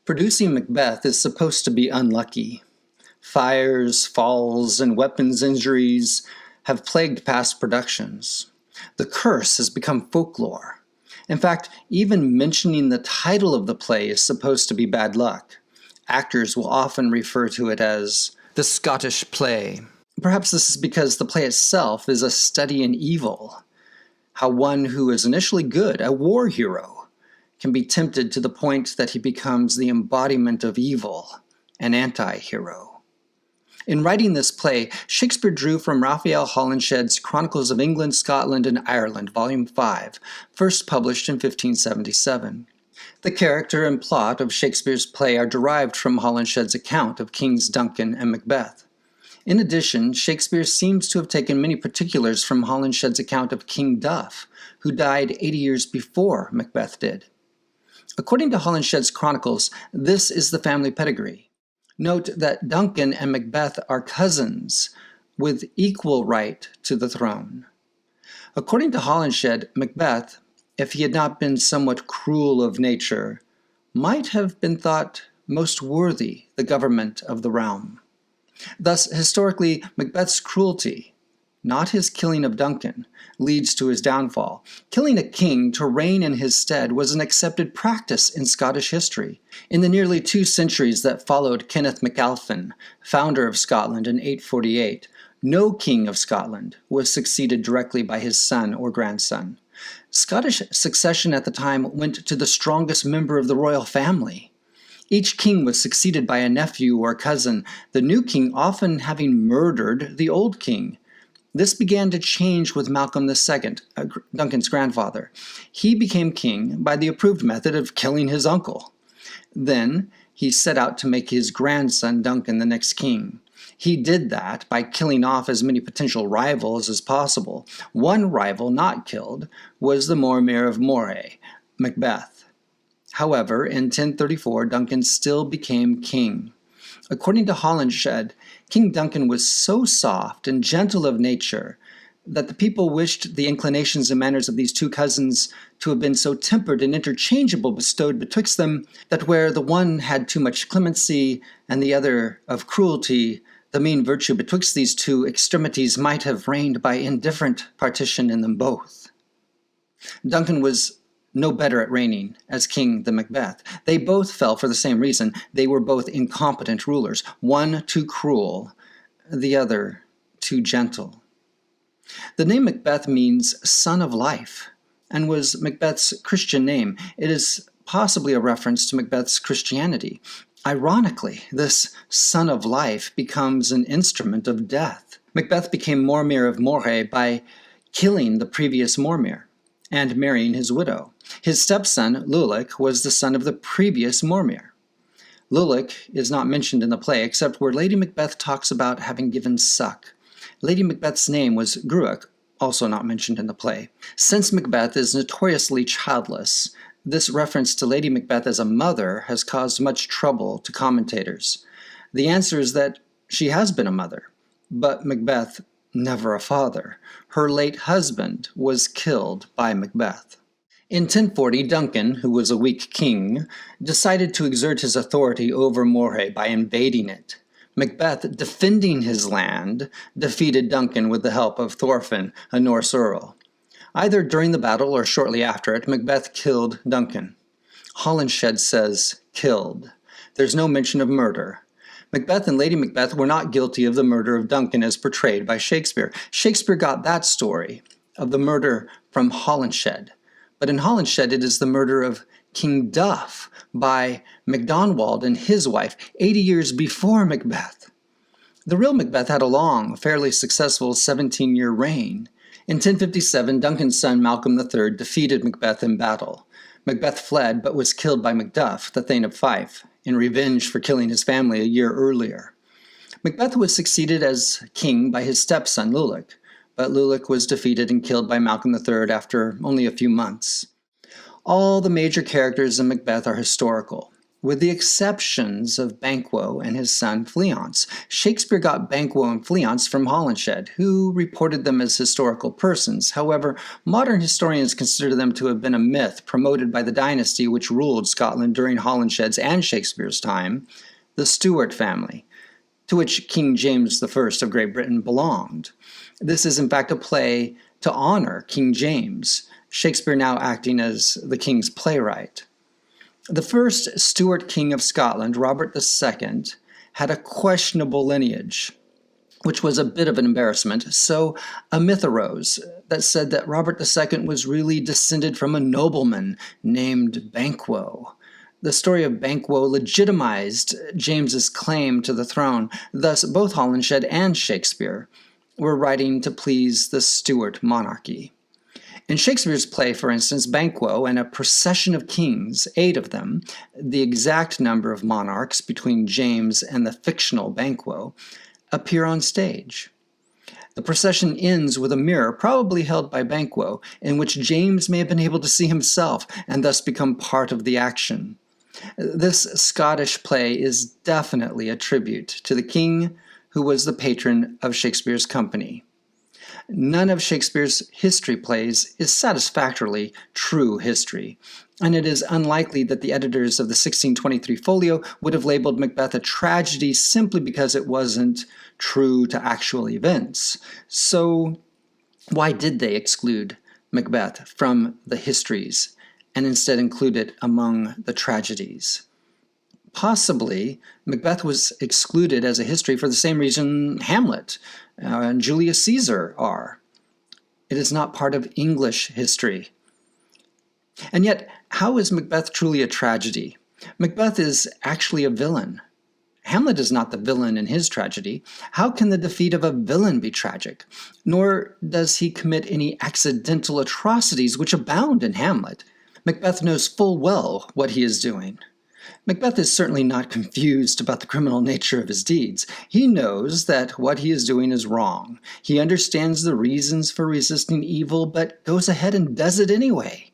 Producing Macbeth is supposed to be unlucky. Fires, falls, and weapons injuries have plagued past productions. The curse has become folklore. In fact, even mentioning the title of the play is supposed to be bad luck. Actors will often refer to it as the Scottish play. Perhaps this is because the play itself is a study in evil, how one who is initially good, a war hero, can be tempted to the point that he becomes the embodiment of evil, an anti-hero. In writing this play, Shakespeare drew from Raphael Holinshed's Chronicles of England, Scotland, and Ireland, Volume 5, first published in 1577. The character and plot of Shakespeare's play are derived from Holinshed's account of Kings Duncan and Macbeth. In addition, Shakespeare seems to have taken many particulars from Holinshed's account of King Duff, who died 80 years before Macbeth did. According to Holinshed's Chronicles, this is the family pedigree. Note that Duncan and Macbeth are cousins with equal right to the throne. According to Holinshed, Macbeth, if he had not been somewhat cruel of nature, might have been thought most worthy the government of the realm. Thus, historically, Macbeth's cruelty, not his killing of Duncan, leads to his downfall. Killing a king to reign in his stead was an accepted practice in Scottish history. In the nearly 2 centuries that followed Kenneth MacAlpin, founder of Scotland in 848, no king of Scotland was succeeded directly by his son or grandson. Scottish succession at the time went to the strongest member of the royal family. Each king was succeeded by a nephew or cousin, the new king often having murdered the old king. This began to change with Malcolm II, Duncan's grandfather. He became king by the approved method of killing his uncle. Then he set out to make his grandson Duncan the next king. He did that by killing off as many potential rivals as possible. One rival not killed was the Mormaer of Moray, Macbeth. However, in 1034, Duncan still became king. According to Holinshed, King Duncan was so soft and gentle of nature that the people wished the inclinations and manners of these 2 cousins to have been so tempered and interchangeable bestowed betwixt them, that where the one had too much clemency and the other of cruelty, the mean virtue betwixt these 2 extremities might have reigned by indifferent partition in them both. Duncan was no better at reigning as king than Macbeth. They both fell for the same reason. They were both incompetent rulers, one too cruel, the other too gentle. The name Macbeth means son of life, and was Macbeth's Christian name. It is possibly a reference to Macbeth's Christianity. Ironically, this son of life becomes an instrument of death. Macbeth became Mormaer of Moray by killing the previous Mormaer and marrying his widow. His stepson, Lulic, was the son of the previous Mormaer. Lulic is not mentioned in the play except where Lady Macbeth talks about having given suck. Lady Macbeth's name was Gruach, also not mentioned in the play. Since Macbeth is notoriously childless, this reference to Lady Macbeth as a mother has caused much trouble to commentators. The answer is that she has been a mother, but Macbeth never a father. Her late husband was killed by Macbeth. In 1040, Duncan, who was a weak king, decided to exert his authority over Moray by invading it. Macbeth, defending his land, defeated Duncan with the help of Thorfinn, a Norse earl. Either during the battle or shortly after it, Macbeth killed Duncan. Holinshed says, killed. There's no mention of murder. Macbeth and Lady Macbeth were not guilty of the murder of Duncan as portrayed by Shakespeare. Shakespeare got that story of the murder from Holinshed. But in Holinshed, it is the murder of King Duff by MacDonald and his wife 80 years before Macbeth. The real Macbeth had a long, fairly successful 17-year reign. In 1057, Duncan's son Malcolm III defeated Macbeth in battle. Macbeth fled but was killed by Macduff, the Thane of Fife, in revenge for killing his family a year earlier. Macbeth was succeeded as king by his stepson Lulic, but Lulic was defeated and killed by Malcolm III after only a few months. All the major characters in Macbeth are historical. with the exceptions of Banquo and his son Fleance. Shakespeare got Banquo and Fleance from Holinshed, who reported them as historical persons. However, modern historians consider them to have been a myth promoted by the dynasty which ruled Scotland during Holinshed's and Shakespeare's time, the Stuart family, to which King James I of Great Britain belonged. This is in fact a play to honor King James, Shakespeare now acting as the king's playwright. The first Stuart king of Scotland, Robert II, had a questionable lineage, which was a bit of an embarrassment, so a myth arose that said that Robert II was really descended from a nobleman named Banquo. The story of Banquo legitimized James's claim to the throne, thus both Holinshed and Shakespeare were writing to please the Stuart monarchy. In Shakespeare's play, for instance, Banquo and a procession of kings, 8 of them, the exact number of monarchs between James and the fictional Banquo, appear on stage. The procession ends with a mirror, probably held by Banquo, in which James may have been able to see himself and thus become part of the action. This Scottish play is definitely a tribute to the king who was the patron of Shakespeare's company. None of Shakespeare's history plays is satisfactorily true history, and it is unlikely that the editors of the 1623 folio would have labeled Macbeth a tragedy simply because it wasn't true to actual events. So why did they exclude Macbeth from the histories and instead include it among the tragedies? Possibly, Macbeth was excluded as a history for the same reason Hamlet and Julius Caesar are. It is not part of English history. And yet, how is Macbeth truly a tragedy? Macbeth is actually a villain. Hamlet is not the villain in his tragedy. How can the defeat of a villain be tragic? Nor does he commit any accidental atrocities which abound in Hamlet. Macbeth knows full well what he is doing. Macbeth is certainly not confused about the criminal nature of his deeds. He knows that what he is doing is wrong. He understands the reasons for resisting evil, but goes ahead and does it anyway.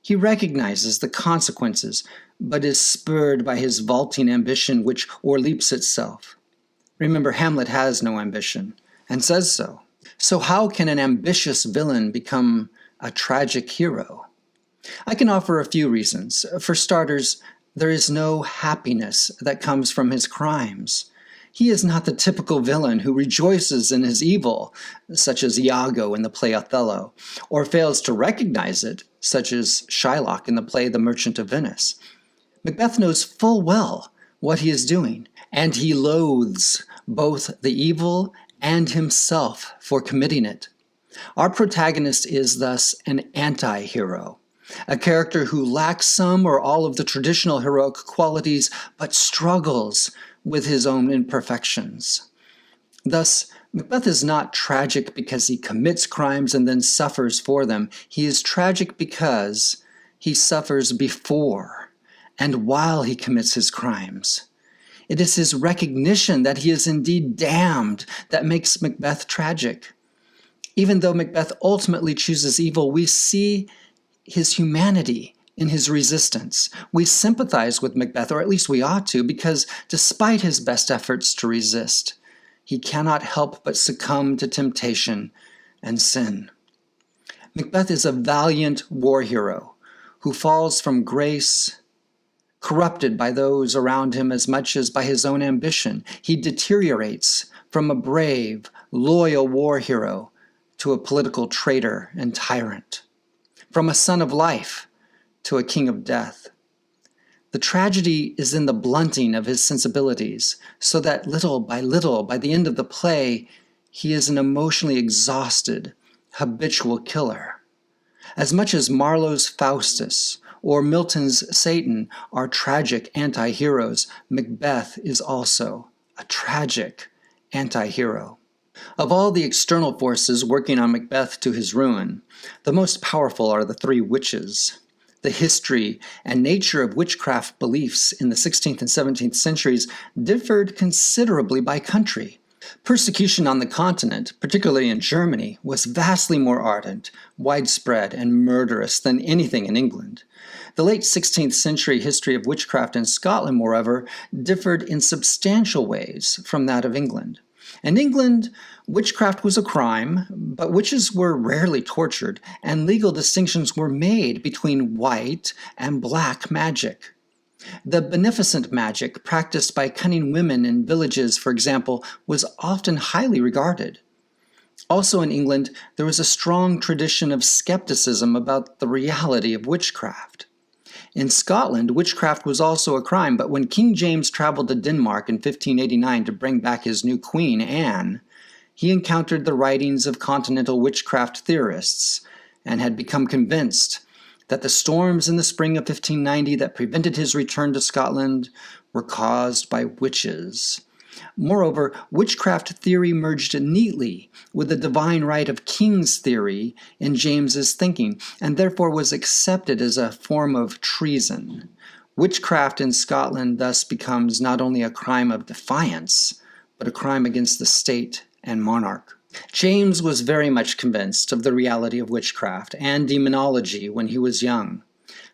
He recognizes the consequences, but is spurred by his vaulting ambition which o'erleaps itself. Remember, Hamlet has no ambition, and says so. So how can an ambitious villain become a tragic hero? I can offer a few reasons. For starters, there is no happiness that comes from his crimes. He is not the typical villain who rejoices in his evil, such as Iago in the play Othello, or fails to recognize it, such as Shylock in the play The Merchant of Venice. Macbeth knows full well what he is doing, and he loathes both the evil and himself for committing it. Our protagonist is thus an anti-hero, a character who lacks some or all of the traditional heroic qualities, but struggles with his own imperfections. Thus, Macbeth is not tragic because he commits crimes and then suffers for them. He is tragic because he suffers before and while he commits his crimes. It is his recognition that he is indeed damned that makes Macbeth tragic. Even though Macbeth ultimately chooses evil, we see his humanity in his resistance. We sympathize with Macbeth, or at least we ought to, because despite his best efforts to resist, he cannot help but succumb to temptation and sin. Macbeth is a valiant war hero who falls from grace, corrupted by those around him as much as by his own ambition. He deteriorates from a brave, loyal war hero to a political traitor and tyrant, from a son of life to a king of death. The tragedy is in the blunting of his sensibilities, so that little, by the end of the play, he is an emotionally exhausted, habitual killer. As much as Marlowe's Faustus or Milton's Satan are tragic anti-heroes, Macbeth is also a tragic anti-hero. Of all the external forces working on Macbeth to his ruin, the most powerful are the 3 witches. The history and nature of witchcraft beliefs in the 16th and 17th centuries differed considerably by country. Persecution on the continent, particularly in Germany, was vastly more ardent, widespread, and murderous than anything in England. The late 16th century history of witchcraft in Scotland, moreover, differed in substantial ways from that of England. In England, witchcraft was a crime, but witches were rarely tortured, and legal distinctions were made between white and black magic. The beneficent magic practiced by cunning women in villages, for example, was often highly regarded. Also in England, there was a strong tradition of skepticism about the reality of witchcraft. In Scotland, witchcraft was also a crime, but when King James traveled to Denmark in 1589 to bring back his new queen, Anne, he encountered the writings of continental witchcraft theorists and had become convinced that the storms in the spring of 1590 that prevented his return to Scotland were caused by witches. Moreover, witchcraft theory merged neatly with the divine right of kings theory in James's thinking, and therefore was accepted as a form of treason. Witchcraft in Scotland thus becomes not only a crime of defiance, but a crime against the state and monarch. James was very much convinced of the reality of witchcraft and demonology when he was young.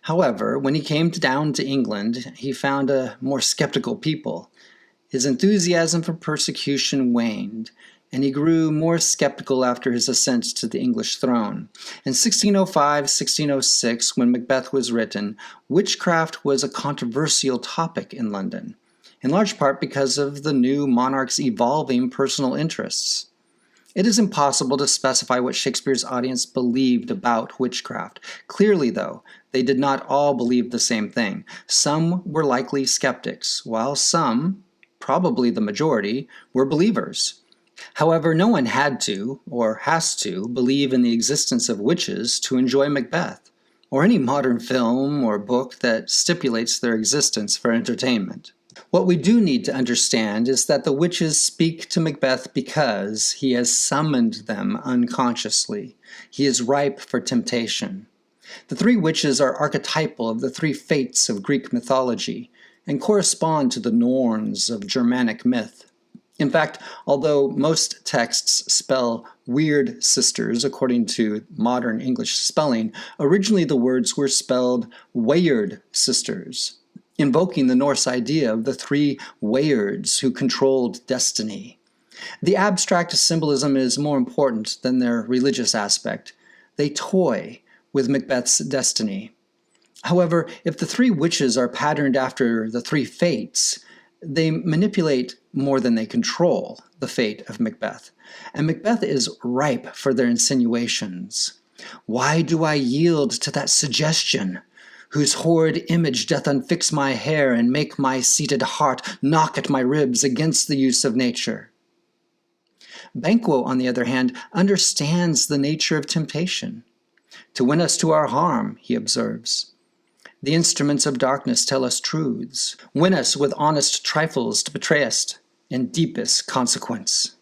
However, when he came down to England, he found a more skeptical people. His enthusiasm for persecution waned, and he grew more skeptical after his ascent to the English throne. In 1605-1606, when Macbeth was written, witchcraft was a controversial topic in London, in large part because of the new monarch's evolving personal interests. It is impossible to specify what Shakespeare's audience believed about witchcraft. Clearly, though, they did not all believe the same thing. Some were likely skeptics, while some, probably the majority, were believers. However, no one had to, or has to, believe in the existence of witches to enjoy Macbeth, or any modern film or book that stipulates their existence for entertainment. What we do need to understand is that the witches speak to Macbeth because he has summoned them unconsciously. He is ripe for temptation. The three witches are archetypal of the three fates of Greek mythology and correspond to the Norns of Germanic myth. In fact, although most texts spell weird sisters according to modern English spelling, originally the words were spelled Weird sisters, invoking the Norse idea of the three Weirds who controlled destiny. The abstract symbolism is more important than their religious aspect. They toy with Macbeth's destiny. However, if the three witches are patterned after the three fates, they manipulate more than they control the fate of Macbeth, and Macbeth is ripe for their insinuations. Why do I yield to that suggestion, whose horrid image doth unfix my hair and make my seated heart knock at my ribs against the use of nature? Banquo, on the other hand, understands the nature of temptation. To win us to our harm, he observes. The instruments of darkness tell us truths, win us with honest trifles to betray us in deepest consequence.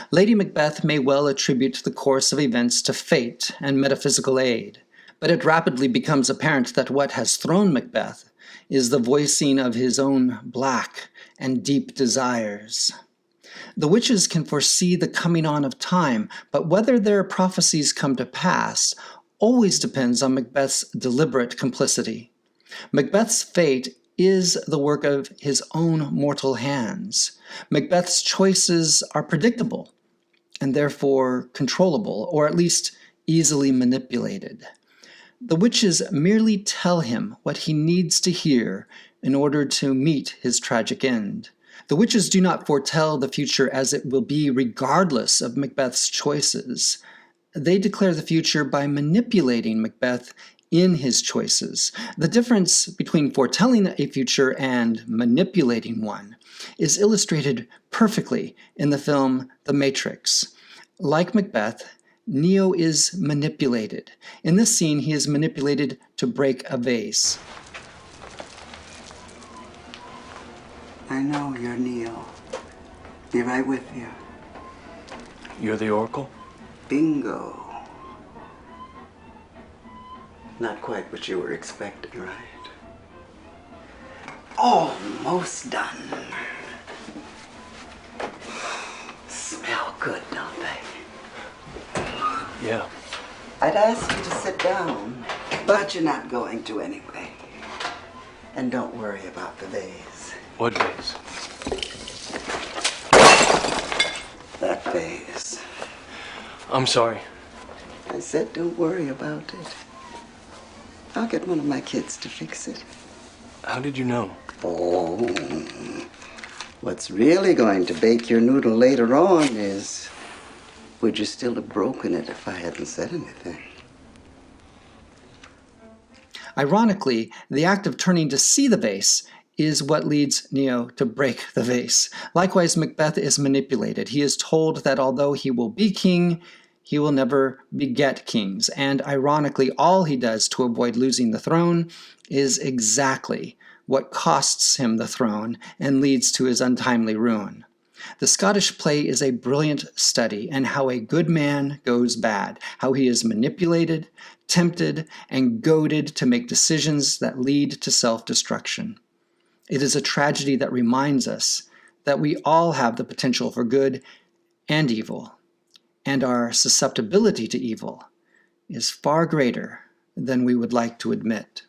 Lady Macbeth may well attribute the course of events to fate and metaphysical aid, but it rapidly becomes apparent that what has thrown Macbeth is the voicing of his own black and deep desires. The witches can foresee the coming on of time, but whether their prophecies come to pass always depends on Macbeth's deliberate complicity. Macbeth's fate is the work of his own mortal hands. Macbeth's choices are predictable and therefore controllable, or at least easily manipulated. The witches merely tell him what he needs to hear in order to meet his tragic end. The witches do not foretell the future as it will be regardless of Macbeth's choices. They declare the future by manipulating Macbeth in his choices. The difference between foretelling a future and manipulating one is illustrated perfectly in the film The Matrix. Like Macbeth, Neo is manipulated. In this scene, he is manipulated to break a vase. I know you're Neo. Be right with you. You're the Oracle? Bingo. Not quite what you were expecting, right? Almost done. good, don't they? Yeah. I'd ask you to sit down, but you're not going to anyway. And don't worry about the vase. What vase? That vase. I'm sorry. I said don't worry about it. I'll get one of my kids to fix it. How did you know? Oh, what's really going to bake your noodle later on is, would you still have broken it if I hadn't said anything? Ironically, the act of turning to see the vase is what leads Neo to break the vase. Likewise, Macbeth is manipulated. He is told that although he will be king, he will never beget kings. And ironically, all he does to avoid losing the throne is exactly what costs him the throne and leads to his untimely ruin. The Scottish play is a brilliant study in how a good man goes bad, how he is manipulated, tempted, and goaded to make decisions that lead to self-destruction. It is a tragedy that reminds us that we all have the potential for good and evil, and our susceptibility to evil is far greater than we would like to admit.